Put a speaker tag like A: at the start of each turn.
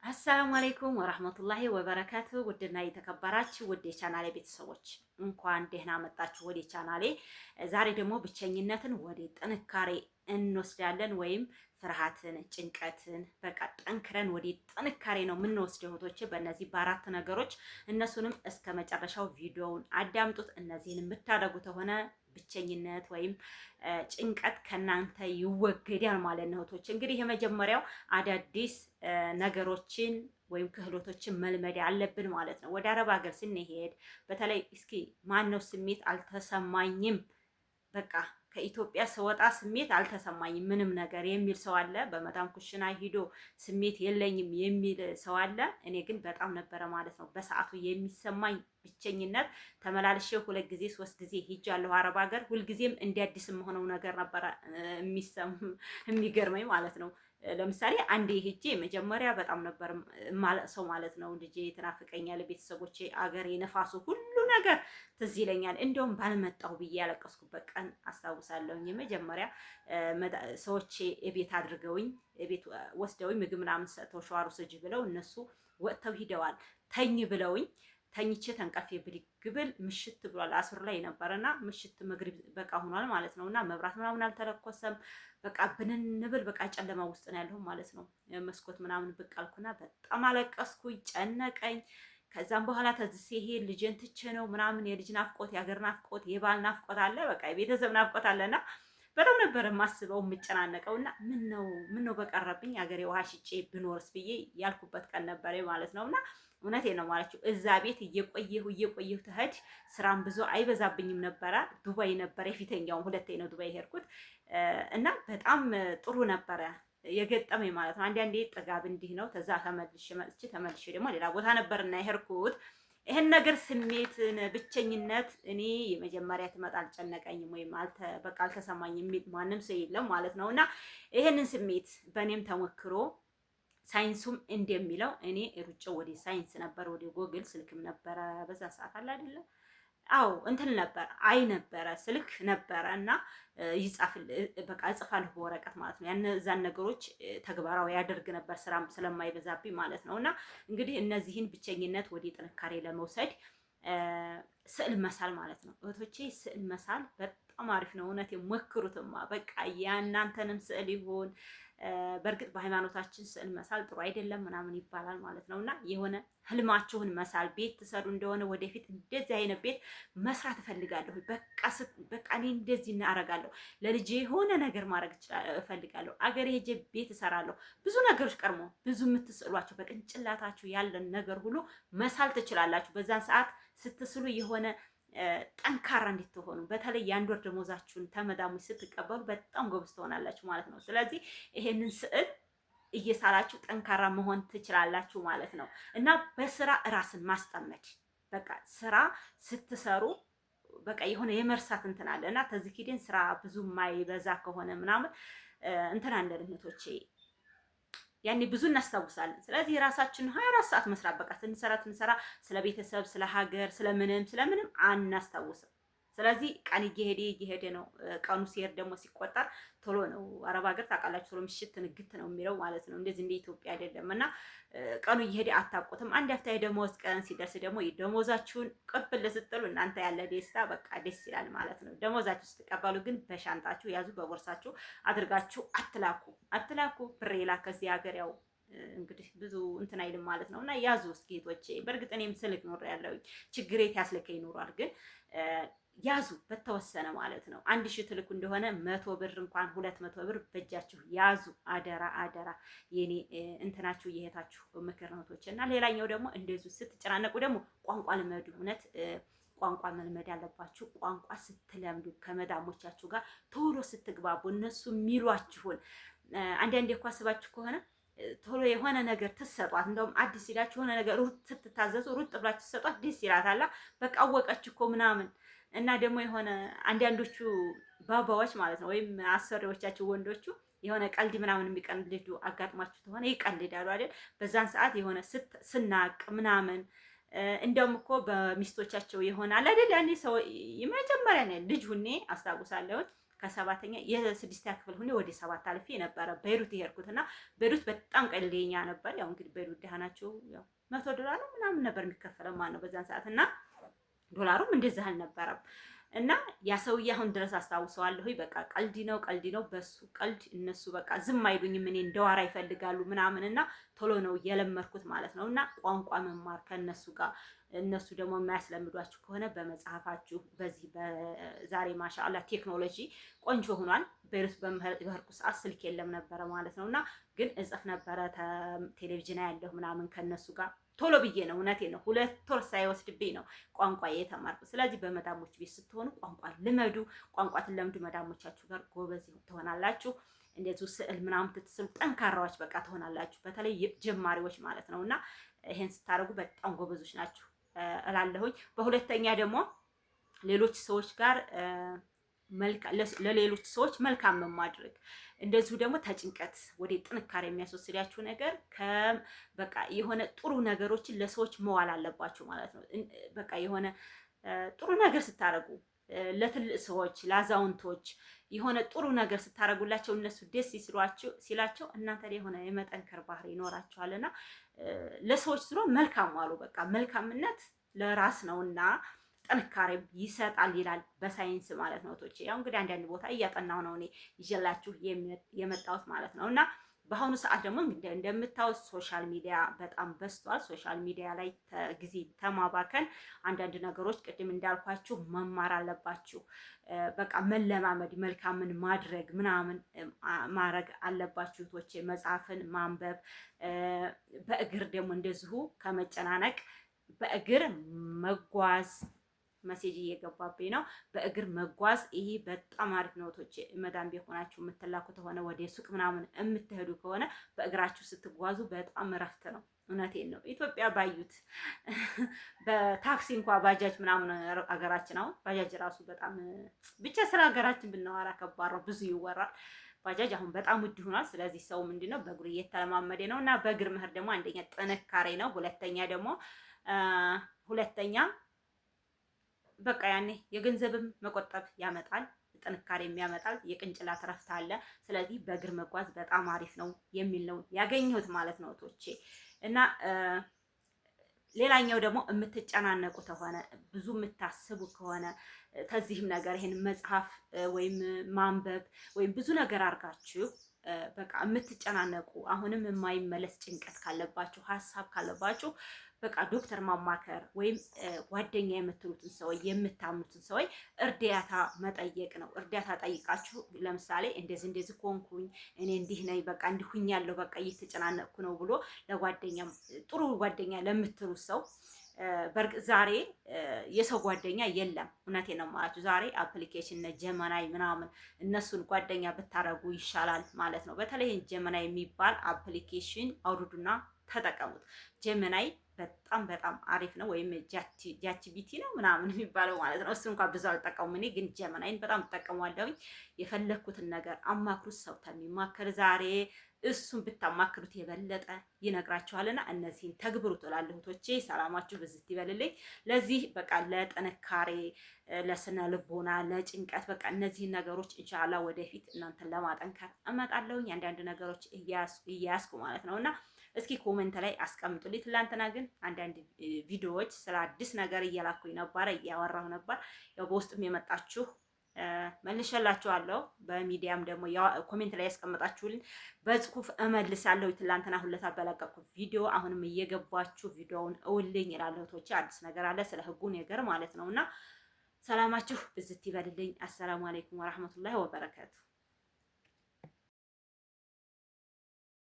A: አሰላሙ አለይኩም ወራህመቱላሂ ወበረካቱ። ውድና የተከበራችሁ ውድ የቻናሌ ቤተሰቦች እንኳን ደህና መጣችሁ ወደ ቻናሌ። ዛሬ ደግሞ ብቸኝነትን ወደ ጥንካሬ እንወስዳለን፣ ወይም ፍርሃትን፣ ጭንቀትን በቃ ጠንክረን ወደ ጥንካሬ ነው የምንወስደው እህቶቼ። በእነዚህ በአራት ነገሮች እነሱንም እስከ መጨረሻው ቪዲዮውን አዳምጡት። እነዚህን የምታደርጉ ከሆነ ብቸኝነት ወይም ጭንቀት ከናንተ ይወገዳል ማለት ነው እህቶች። እንግዲህ የመጀመሪያው አዳዲስ ነገሮችን ወይም ክህሎቶችን መልመድ አለብን ማለት ነው። ወደ አረብ ሀገር ስንሄድ በተለይ እስኪ ማን ነው ስሜት አልተሰማኝም በቃ ከኢትዮጵያ ስወጣ ስሜት አልተሰማኝም ምንም ነገር የሚል ሰው አለ። በመዳም ኩሽና ሂዶ ስሜት የለኝም የሚል ሰው አለ። እኔ ግን በጣም ነበረ ማለት ነው በሰዓቱ የሚሰማኝ ብቸኝነት። ተመላልሼ 2 ጊዜ 3 ጊዜ ሂጃለሁ አረብ ሀገር። ሁልጊዜም እንደ አዲስ የሆነው ነገር ነበረ የሚገርመኝ ማለት ነው። ለምሳሌ አንዴ ሄጄ መጀመሪያ በጣም ነበር ሰው ማለት ነው። ልጄ ትናፍቀኛል፣ ቤተሰቦቼ፣ አገሬ፣ ነፋሱ፣ ሁሉ ነገር ትዝ ይለኛል። እንደውም ባልመጣሁ ብዬ ያለቀስኩበት ቀን አስታውሳለሁኝ። የመጀመሪያ ሰዎቼ እቤት አድርገውኝ እቤት ወስደውኝ ምግብ ምናምን ሰጥተው ሸዋሩ ስጅ ብለው እነሱ ወጥተው ሂደዋል። ተኝ ብለውኝ ተኝቼ ተንቀፌ ብድግ ብል ምሽት ብሏል። አስር ላይ ነበርና ምሽት መግሪብ በቃ ሆኗል ማለት ነውና መብራት ምናምን አልተለኮሰም። በቃ ብንንብል በቃ ጨለማ ውስጥ ነው ያለው ማለት ነው። መስኮት ምናምን ብቅ አልኩና በጣም አለቀስኩኝ፣ ጨነቀኝ። ከዛም በኋላ ተዝሴ ይሄ ልጅን ትቼ ነው ምናምን የልጅ ናፍቆት፣ የሀገር ናፍቆት፣ የባል ናፍቆት አለ፣ በቃ የቤተሰብ ናፍቆት አለና በጣም ነበር የማስበው የምጨናነቀውና ምን ነው በቀረብኝ ሀገሬ ውሃ ሽጬ ብኖርስ ብዬ ያልኩበት ቀን ነበር ማለት ነውና እውነቴ ነው ማለችው። እዛ ቤት እየቆየሁ ትሄድ ስራም ብዙ አይበዛብኝም ነበረ። ዱባይ ነበረ የፊተኛው፣ ሁለቴ ነው ዱባይ ሄድኩት እና በጣም ጥሩ ነበረ የገጠመኝ ማለት ነው። አንዳንዴ ጥጋብ እንዲህ ነው። ከዛ ተመልሼ ደግሞ ሌላ ቦታ ነበርና የሄድኩት። ይሄን ነገር ስሜትን ብቸኝነት እኔ የመጀመሪያ ትመጣ አልጨነቀኝም ወይም በቃ አልተሰማኝም የሚል ማንም ሰው የለም ማለት ነው። እና ይሄንን ስሜት በእኔም ተሞክሮ ሳይንሱም እንደሚለው እኔ ሩጫው ወደ ሳይንስ ነበር፣ ወደ ጎግል ስልክም ነበረ በዛ ሰዓት አለ አይደለ? አዎ እንትን ነበር ነበረ ስልክ ነበረ እና በቃ እጽፋለሁ በወረቀት ማለት ነው። እዛን ነገሮች ተግባራዊ ያደርግ ነበር ስራም ስለማይበዛብኝ ማለት ነው። እና እንግዲህ እነዚህን ብቸኝነት ወደ ጥንካሬ ለመውሰድ ስዕል መሳል ማለት ነው እህቶቼ። ስዕል መሳል በጣም አሪፍ ነው። እውነት ሞክሩትማ። በቃ የእናንተንም ስዕል ይሁን በእርግጥ በሃይማኖታችን ስዕል መሳል ጥሩ አይደለም ምናምን ይባላል ማለት ነው። እና የሆነ ህልማችሁን መሳል፣ ቤት ትሰሩ እንደሆነ ወደፊት እንደዚህ አይነት ቤት መስራት እፈልጋለሁ፣ በቃ እኔ እንደዚህ እናደርጋለሁ፣ ለልጄ የሆነ ነገር ማድረግ እፈልጋለሁ፣ አገሬ ሄጄ ቤት እሰራለሁ። ብዙ ነገሮች ቀርሞ ብዙ የምትስሏቸው በቅንጭላታችሁ ያለን ነገር ሁሉ መሳል ትችላላችሁ። በዛን ሰዓት ስትስሉ የሆነ ጠንካራ እንድትሆኑ፣ በተለይ የአንድ ወር ደሞዛችሁን ተመዳሙች ስትቀበሉ በጣም ጎበዝ ትሆናላችሁ ማለት ነው። ስለዚህ ይሄንን ስዕል እየሳላችሁ ጠንካራ መሆን ትችላላችሁ ማለት ነው። እና በስራ ራስን ማስጠመድ፣ በቃ ስራ ስትሰሩ በቃ የሆነ የመርሳት እንትን አለ እና ተዝኪድን ስራ ብዙ ማይበዛ ከሆነ ምናምን እንትን አንደነቶቼ ያኔ ብዙ እናስታውሳለን። ስለዚህ የራሳችንን 24 ሰዓት መስራት በቃ ስንሰራ ስለ ቤተሰብ፣ ስለ ሀገር፣ ስለምንም አናስታውስም። ስለዚህ ቀን እየሄደ ነው። ቀኑ ሲሄድ ደግሞ ሲቆጠር ቶሎ ነው። አረብ ሀገር ታውቃላችሁ ቶሎ ምሽት ንግት ነው የሚለው ማለት ነው። እንደዚህ እንደ ኢትዮጵያ አይደለም እና ቀኑ እየሄደ አታውቁትም። አንድ አፍታ የደሞዝ ቀን ሲደርስ ደግሞ ደሞዛችሁን ቅብል ስትሉ እናንተ ያለ ደስታ በቃ ደስ ይላል ማለት ነው። ደሞዛችሁ ስትቀበሉ ግን በሻንጣችሁ ያዙ፣ በቦርሳችሁ አድርጋችሁ አትላኩ። ብር የላከ እዚህ ሀገር ያው እንግዲህ ብዙ እንትን አይልም ማለት ነው። እና ያዙ እስኪ እህቶቼ። በእርግጥ እኔም ስልክ ኖር ያለውኝ ችግሬት ያስልከኝ ይኖራል ግን ያዙ በተወሰነ ማለት ነው። 1000 ትልኩ እንደሆነ 100 ብር እንኳን 200 ብር በእጃችሁ ያዙ። አደራ የኔ እንትናችሁ የሄታችሁ ምክር ነው እህቶቼ። እና ሌላኛው ደግሞ እንደዚሁ ስትጨናነቁ ደግሞ ቋንቋ ልመዱ። እውነት ቋንቋ መልመድ ያለባችሁ። ቋንቋ ስትለምዱ ከመዳሞቻችሁ ጋር ቶሎ ስትግባቡ እነሱ የሚሏችሁን አንዳንዴ እኮ አስባችሁ ከሆነ ቶሎ የሆነ ነገር ትሰጧት። እንደውም አዲስ ይላችሁ የሆነ ነገር ስትታዘዙ ሩጥ ብላችሁ ትሰጧት ደስ ይላታል። በቃ አወቀች እኮ ምናምን እና ደግሞ የሆነ አንዳንዶቹ ባባዎች ማለት ነው ወይም አሰሪዎቻችሁ ወንዶቹ የሆነ ቀልድ ምናምን የሚቀልዱ አጋጥሟችሁ ተሆነ ይቀልዳሉ አይደል? በዛን ሰዓት የሆነ ስናቅ ምናምን እንደውም እኮ በሚስቶቻቸው ይሆናል አይደል? ያኔ ሰው የመጀመሪያ ነው ልጅ ሁኔ አስታውሳለሁ ከሰባተኛ የስድስተኛ ክፍል ሁኔ ወደ ሰባት አልፌ ነበረ ቤይሩት የሄድኩትና ቤይሩት በጣም ቀልደኛ ነበር። ያው እንግዲህ ቤይሩት ደህና ናቸው። ያው $100 ምናምን ነበር የሚከፈለው ማለት ነው በዛን ሰዓት እና ዶላሩም እንደዚህ አልነበረም። እና ያ ሰውዬ አሁን ድረስ አስታውሰዋለሁ። በቃ ቀልድ ነው። በሱ ቀልድ እነሱ በቃ ዝም አይሉኝም። እኔ እንደዋራ ይፈልጋሉ ምናምን እና ቶሎ ነው የለመድኩት ማለት ነው። እና ቋንቋ መማር ከነሱ ጋር እነሱ ደግሞ የማያስለምዷችሁ ከሆነ በመጽሐፋችሁ በዚህ በዛሬ ማሻአላ ቴክኖሎጂ ቆንጆ ሆኗል። ቤይሩት በመሄድኩ ሰዓት ስልክ የለም ነበረ ማለት ነው። እና ግን እጽፍ ነበረ ቴሌቪዥን ያለሁ ምናምን ከነሱ ጋር ቶሎ ብዬ ነው። እውነቴን ነው። 2 ወር ሳይወስድብኝ ነው ቋንቋ የተማርኩ። ስለዚህ በመዳሞች ቤት ስትሆኑ ቋንቋ ልመዱ። ቋንቋ ትለምዱ፣ መዳሞቻችሁ ጋር ጎበዝ ትሆናላችሁ። እንደዚሁ ስዕል ምናምን ትስሉ ጠንካራዎች በቃ ትሆናላችሁ። በተለይ ጀማሪዎች ማለት ነው። እና ይሄን ስታደርጉ በጣም ጎበዞች ናችሁ እላለሁኝ። በሁለተኛ ደግሞ ሌሎች ሰዎች ጋር ለሌሎች ሰዎች መልካም ማድረግ እንደዚሁ ደግሞ ተጭንቀት ወደ ጥንካሬ የሚያስወስዳችሁ ነገር በቃ የሆነ ጥሩ ነገሮችን ለሰዎች መዋል አለባችሁ ማለት ነው። በቃ የሆነ ጥሩ ነገር ስታረጉ ለትልቅ ሰዎች ለአዛውንቶች የሆነ ጥሩ ነገር ስታረጉላቸው እነሱ ደስ ሲላቸው እናንተ ላይ የሆነ የመጠንከር ባህሪ ይኖራቸዋልና ለሰዎች ዝሮ መልካም ዋሉ። በቃ መልካምነት ለራስ ነውና ጥንካሬ ይሰጣል ይላል በሳይንስ ማለት ነው። ቶቼ ያው እንግዲህ አንዳንድ ቦታ እያጠናው ነው እኔ ይዤላችሁ የመጣሁት ማለት ነው። እና በአሁኑ ሰዓት ደግሞ እንደምታዩት ሶሻል ሚዲያ በጣም በዝቷል። ሶሻል ሚዲያ ላይ ጊዜ ተማባከን አንዳንድ ነገሮች ቅድም እንዳልኳችሁ መማር አለባችሁ። በቃ መለማመድ መልካምን ማድረግ ምናምን ማድረግ አለባችሁ ቶቼ። መጽሐፍን ማንበብ በእግር ደግሞ እንደዚሁ ከመጨናነቅ በእግር መጓዝ መሴጅ እየገባብኝ ነው። በእግር መጓዝ ይሄ በጣም አሪፍ ነው። ቶቼ መዳም ቤት ሆናችሁ የምትላኩ ከሆነ ወደ ሱቅ ምናምን የምትሄዱ ከሆነ በእግራችሁ ስትጓዙ በጣም እረፍት ነው። እውነቴን ነው። ኢትዮጵያ ባዩት በታክሲ እንኳን ባጃጅ ምናምን አገራችን አሁን ባጃጅ ራሱ በጣም ብቻ ስለ ሀገራችን ብናወራ ከባድ ነው። ብዙ ይወራል። ባጃጅ አሁን በጣም ውድ ሆኗል። ስለዚህ ሰው ምንድነው በእግሩ እየተለማመደ ነው። እና በእግር መሄድ ደግሞ አንደኛ ጥንካሬ ነው። ሁለተኛ በቃ ያኔ የገንዘብም መቆጠብ ያመጣል፣ ጥንካሬም ያመጣል፣ የቅንጭላት እረፍት አለ። ስለዚህ በእግር መጓዝ በጣም አሪፍ ነው የሚል ነው ያገኘሁት ማለት ነው ቶቼ። እና ሌላኛው ደግሞ የምትጨናነቁ ከሆነ ብዙ የምታስቡ ከሆነ ከዚህም ነገር ይሄን መጽሐፍ ወይም ማንበብ ወይም ብዙ ነገር አድርጋችሁ በቃ የምትጨናነቁ አሁንም የማይመለስ ጭንቀት ካለባችሁ ሀሳብ ካለባችሁ በቃ ዶክተር ማማከር ወይም ጓደኛ የምትሉትን ሰው የምታምኑትን ሰው እርዳታ መጠየቅ ነው። እርዳታ ጠይቃችሁ ለምሳሌ እንደዚህ ኮንኩኝ እኔ እንዲህ ነኝ በቃ እንዲሁኛለሁ በቃ እየተጨናነቅኩ ነው ብሎ ለጓደኛ ጥሩ ጓደኛ ለምትሉት ሰው በርግጥ ዛሬ የሰው ጓደኛ የለም። እውነቴን ነው የማላችሁ። ዛሬ አፕሊኬሽን ጀመናይ ምናምን እነሱን ጓደኛ ብታረጉ ይሻላል ማለት ነው። በተለይ ጀመናይ የሚባል አፕሊኬሽን አውርዱና ተጠቀሙት። ጀመናይ በጣም አሪፍ ነው። ወይም ጃቲቢቲ ነው ምናምን የሚባለው ማለት ነው። እሱ እንኳን ብዙ አልጠቀሙም። እኔ ግን ጀመናይን በጣም እጠቀማለሁ። የፈለኩትን ነገር አማክሩት። ሰው ተሚማከር ዛሬ እሱን ብታማክሩት የበለጠ ይነግራችኋልና እነዚህን ተግብሩት እላለሁ። እህቶቼ ሰላማችሁ ብዝት ይበልልኝ። ለዚህ በቃ ለጥንካሬ፣ ለስነ ልቦና፣ ለጭንቀት በቃ እነዚህን ነገሮች ኢንሻአላህ ወደፊት እናንተን ለማጠንከር እመጣለሁኝ። አንዳንድ ነገሮች እያያዝኩ ማለት ነውና እስኪ ኮሜንት ላይ አስቀምጡልኝ። ትላንትና ግን አንዳንድ ቪዲዮዎች ስለ አዲስ ነገር እየላኩኝ ነበር፣ እያወራሁ ነበር። ያው በውስጥም የመጣችሁ መልሼላችኋለሁ። በሚዲያም ደግሞ ኮሜንት ላይ ያስቀመጣችሁልኝ በጽሁፍ እመልሳለሁ። ትላንትና ሁለታ በለቀቁት ቪዲዮ አሁንም እየገባችሁ ቪዲዮውን እውልኝ ይላል። እህቶቼ አዲስ ነገር አለ ስለ ህጉ ነገር ማለት ነውና ሰላማችሁ ብዝት ይበልልኝ። አሰላሙ አለይኩም ወራህመቱላሂ ወበረካቱ።